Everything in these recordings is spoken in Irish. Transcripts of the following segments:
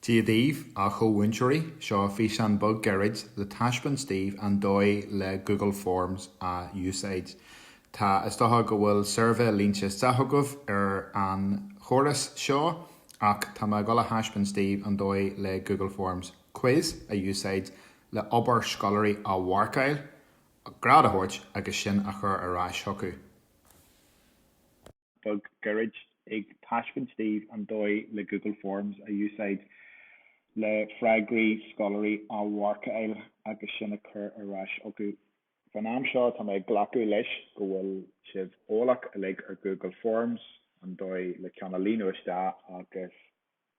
Gaeilge a múinteoirí seo físeán bug Gaeilge le táispeán Steve an Doigh le Google Forms a úsáid. Tá isteach go bhfuil survey línte stathgubh an chóras seo ach tá me go le táispeán Steve an Doigh le Google Forms quiz a úsáid le obair scoláirí a Gaeilge grad a thuirt agus sin a chur arás hocu. Bug Gaeilge ag táispeán Steve an Doigh le Google Forms a úsáid le freigraí scoláirí a Gaeilge agus sin a chur arás hocu. Fan am seo tá mé ghlacu leis go bhfuil sibh ólach a le ar Google Forms an Doigh le ceann a líonú isteach agus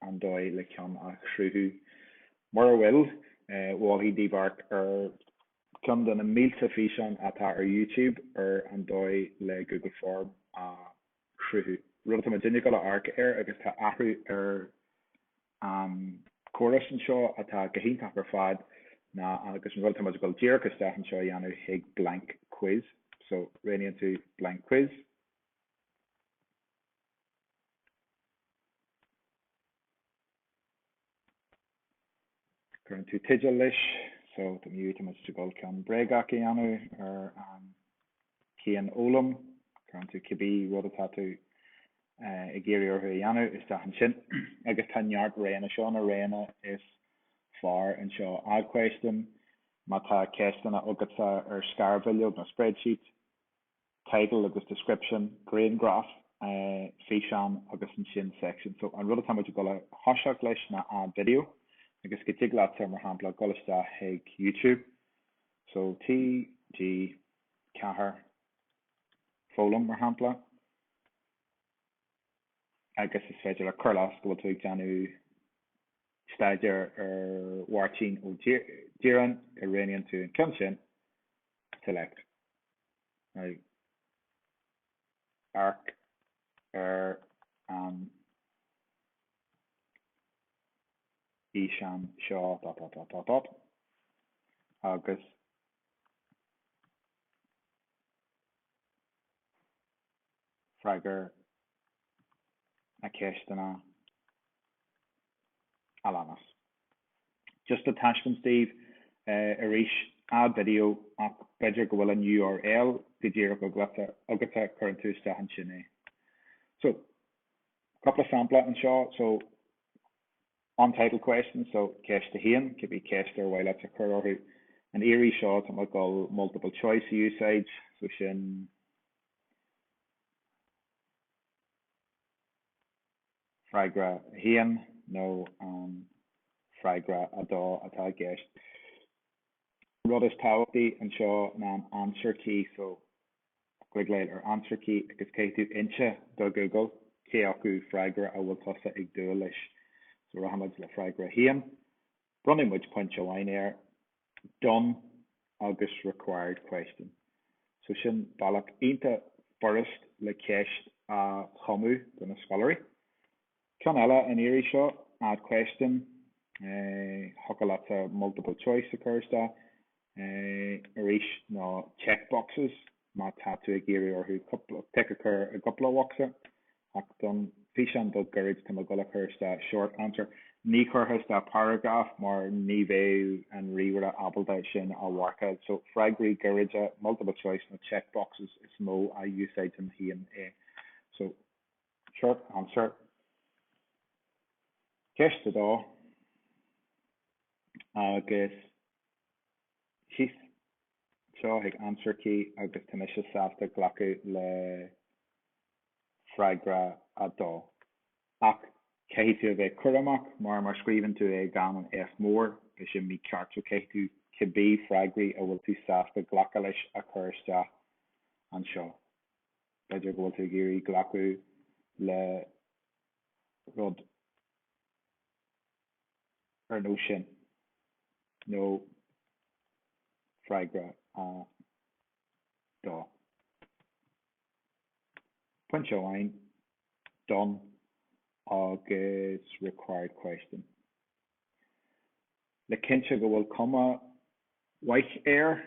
an Doigh le ceann a chruthú. Mar a bhfuil bháilí díbhart ar ceann den na mílte físeán atá ar YouTube ar an Doigh le Google Form a chruthú. Rud tá duine go le arc agus tá athhrú ar chóras an seo atá gohíntaach ar fad na agus an bhfuil tá go díar isteach an seo dhéanamh ag blank quiz. So réiníonn tú blank quiz. Current tú tidir leis, so tá miú tá muid go ceann breagach dhéanamh ar cheanfhoghlaim, current tú cibí rud atá tú I géirí orthu dhéanamh isteach an sin. Agus tá neart réana seo na réana is far an seo ad question, má tá cestanna agatsa ar scarbilliú na spreadsheet, title agus description, grade graph, físeán agus an sin section. So an rud atá muid go le thoiseach leis na ad video, agus go dtí leat mar hampla go isteach ag YouTube. So TG cheartaíonn mar hampla. Agus is féidir le chuirlas go bhfuil tú ag deanú staidir ar bhhairtín ó díreann I réiníonn tú an ceann sin select. Arc ar an físeán seo agus freigar na cestanna alanas. Just a táispeán Steve arís ad video ach beidir go bhfuil an URL go ddíreach agatsa current tú isteach an sin é. So, couple of samples an seo, so untitled questions, so cheartaíonn could be cheartú while that's a chruthú. An éirí seo tá muid go multiple choice úsáid, so sin freigra híon nó freigra adá atá gceist. Rud is táhachtaí an seo ná an answer key, so chuig léir ar answer key agus cé tú inse do Google cé acu freigra a bhfuil tosa ag dúil leis. So rahamid le freigra híon. Running muid puinteoirí air done agus required question. So sin bailach ionta first le ceist a chomú don na scoláirí. Ceann eile an éirí seo add question, thuca leat multiple choice occurs da, arís ná checkboxes, má tá tú ag géirí orthú take occur a couple of boxes, ach don físeán bug Gaeilge tá go le chur sta short answer. Ní churthas da paragraph mar ní bhéh an ríomhar abalda sin a Gaeilge. So freigraí Gaeilge multiple choice na checkboxes is mó a úsáid an híon é. So short answer. Ceist adá agus síos seo ag answer key agus tá mis sásta ghlacu le freigra adá. Ach cé tú a bheith curamach mar scríbann tú ag gan an F mór is sin mí cheartú cé tú cibí freigraí a bhfuil tú sásta ghlaca leis a chur isteach an seo. Beidir go bhfuil tú géirí ghlacu le rud ar nó sin nó freigra dá. Puinteoirí done agus required question. Le cinse go bhfuil comma weight air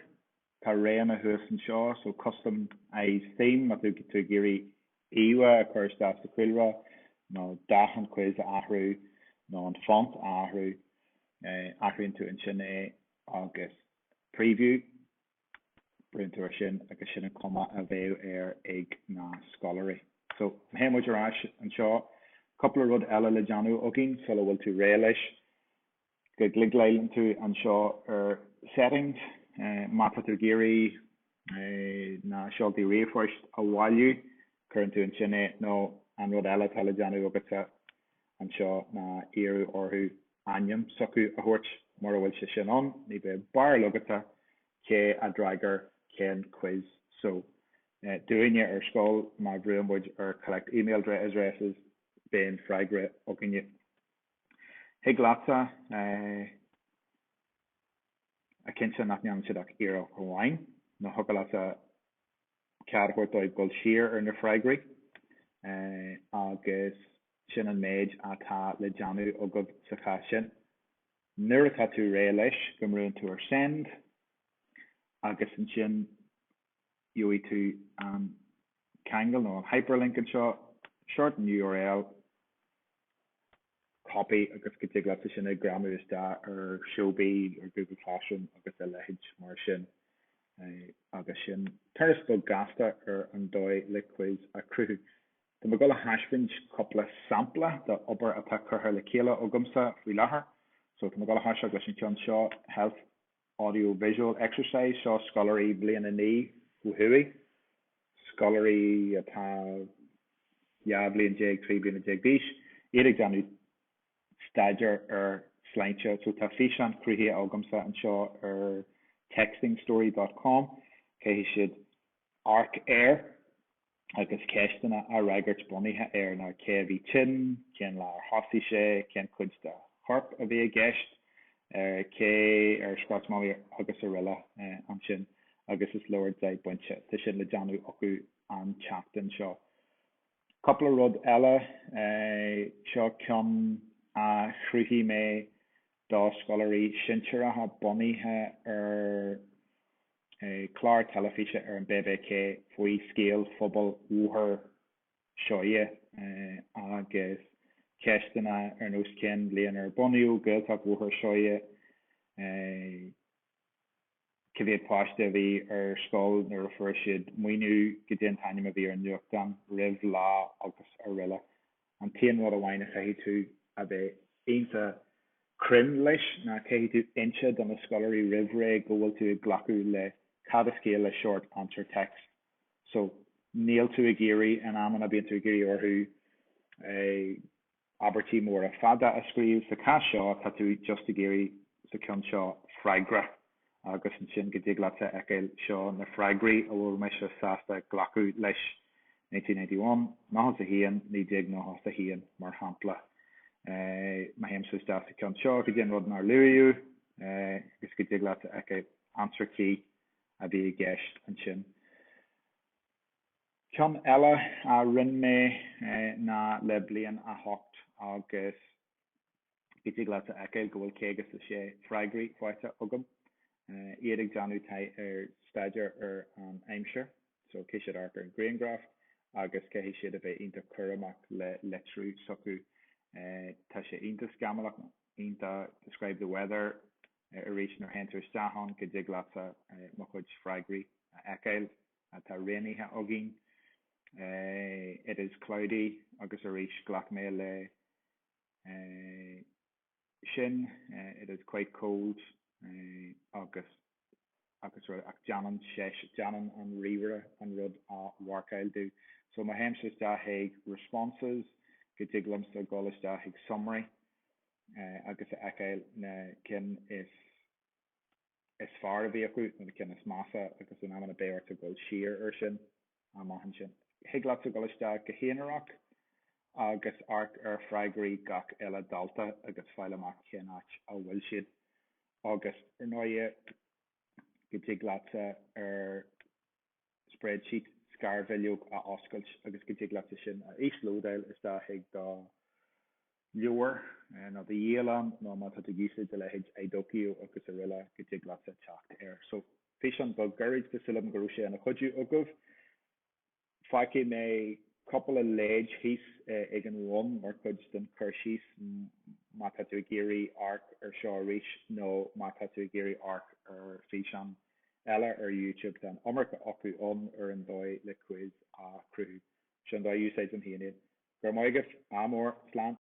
tá réana thuas an seo, so custom is theme má tú géirí iwa a chur isteach sa cuilre nó dachan quiz a athrú nó an font áhrú achraíonn tú an sin agus preview brún tú sin agus sin an cuma a bhéh ag na scoláirí. So héimiid ar an seo couple rud eile le deanú agin so bhfuil tú ré leis go gligleilen tú an seo ar settings mapa tú géirí na seoltaí réamhphoist a bháiliú chuann tú an sin nó an rud eile tá le deanú agus an seo na éireú orthú aim socu a thuirt mar bhfuil se sin an ní be bar lugata cé a draigar cén quiz. So doine ar scóil mar bhríonmuid ar collect email addresses ben freigre oginne. Higlata a kinse nach nean siach ira Hawaii no hogalata ceartú Doigh gol siar ar na freigri agus sin an méid atá le deanú agad sa chasin. Nuair atá tú ré leis go mrún tú ar send agus an sin dúí tú an Kangol nó an hyperlink an seo short an URL copy agus go dtí glata sin gramú is da ar Showbí ar Google Classroom agus a leid mar sin agus sin thuras gasta ar an Doigh le quiz a Cruthaigh. Tá me go a haisfinn coppla sampla de obair atá chutha le céile ógamsa faoi láthair. So tá me go a haise agus an tion seo health audio visual exercise seo scoláirí bliana ní uhuaí. Scoláirí atá blian déag trí bliana déag díos. Éidir deanú staidir ar sláinte so tá físeán Cruthaigh ógamsa an seo ar textingstory.com cé siad arc air agus ceistena a raigart bunithe ar na céhí tin, cén lá hosí sé, cén cuidsta harp a bhí a gceist, cé ar scratmáí agus a riile an sin agus is leir de buinte. Tá sin le deanú acu an teachtain seo. Couple of rud eile seo ceann a chruthí mé dá scoláirí sinsearatha bunithe ar clár telefíse ar an BBC faoi scéal phobal uathair seoie agus ceistena ar nós cén bliain ar bunaíú gailteach uathair seoie cibhéad páiste bhí ar scóil na refer siad múinteoirí go dtí an taine a bhí ar nuachtan roimh lá agus ar riile. An taon rud a bhain a chaithí tú a bheith aonanta crin leis na chaithí tú inse don na scoláirí roimhré go bhfuil tú ghlacu le cad a scéal le short answer text. So níl tú a géirí an amman a bíonn tú a géirí orthú abertí mór a fada a scríomh sa cá seo tá tú just a géirí sa ceann seo freigra agus an sin go dtí glata eiceil seo na freigrí a bhfuil me se sásta ghlacu leis 1991 náthas a híon ní déag náthas a híon mar hampla. Ma héimsús dá sa ceann seo go dtí rud nar luú gus go dtí glata eiceil answer key a bhí gceist an sin. Ceann eile a rinn mé ná le blian a hocht agus go dtí glata eiceil go bhfuil cégus a sé freigrí fáite agam. Éidir deanú ar staidir ar an aimseir, so cé siad arc ar an Graingraph agus cé siad a bheith ionta churamach le letrú socu tá sé ionta scamalach ionta describe the weather arís nar hentar stahan go dtí glata mo chuid freigrí eiceil tá rénithe agin. It is cloudy agus arís ghlach mé le sin. It is quite cold agus rud ach janan an rire an rud a warcail dú. So ma héimsús dá haig responses go dtí glamsa golas dá haig summary agus eiceil cin is far a bhí acu na cin is massa agus an amman a béir a goil siar ar sin a maihan sin. Higlas a golas dá go héanaach agus arc ar freigrí gach eile dalta agus feileach chéanach a bhfuil siad agus ar nóie go dtí glata ar spreadsheet scar bheilúg a oscailt agus go dtí glata sin a íslódail is dá haig dá leor nó the dhéalam nó má tá gísa de leid édóciú agus a riile go dtí glata teacht air. So físeán bug garid go sulam go sé an a chuidú agah faici mé couple of leid hís ag an run mar chuid den chur síos má tá tú géirí arc ar seo ríis nó má tá tú géirí arc ar físeán eile ar YouTube den ommarcha acu ar an dóigh le quiz a cruthú. Sin dá úsáid an híanaid. Gur maigeh amór slán.